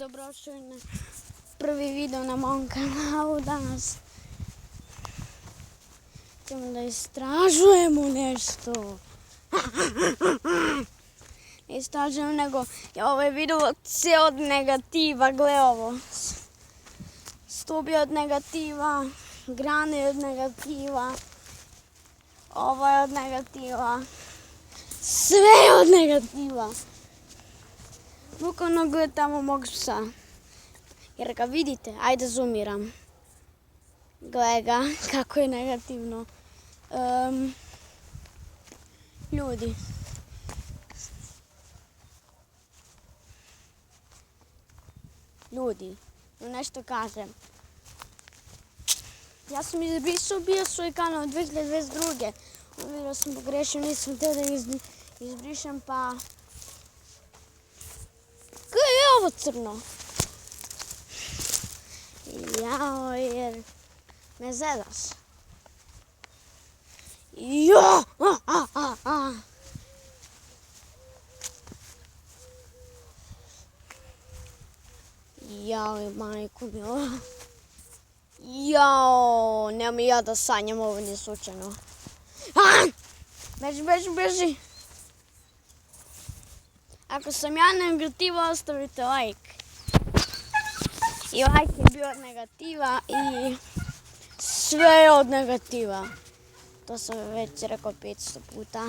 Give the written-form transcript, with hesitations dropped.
dobrodošli na prvi video na mom kanalu. Danas ćemo da istražujemo nešto. Ne istražujem, nego je ovaj video sve od negativa. Gle ovo. Stup je od negativa, grane je od negativa, ovo je od negativa, sve je od negativa. Bukvalno gled tamo mog psa. Jer ga vidite, ajde zoomiram. Gle ga, kako je negativno. Ljudi. Ljudi, nešto kažem. Ja sam izbrisao bio svoj kanal 2022. Vidio sam pogrešio, nisam htio da izbrišem, pa... Gle je ovo crno? Jao, jer me zezaš. Jo! Jao, majku milo. Jao, nemoj ja da sanjam, ovo nije slučajno. Beži, beži, beži. Ako sam ja negativa, ostavite like. I like je bio od negativa i sve je od negativa. To sam već rekao 500 puta.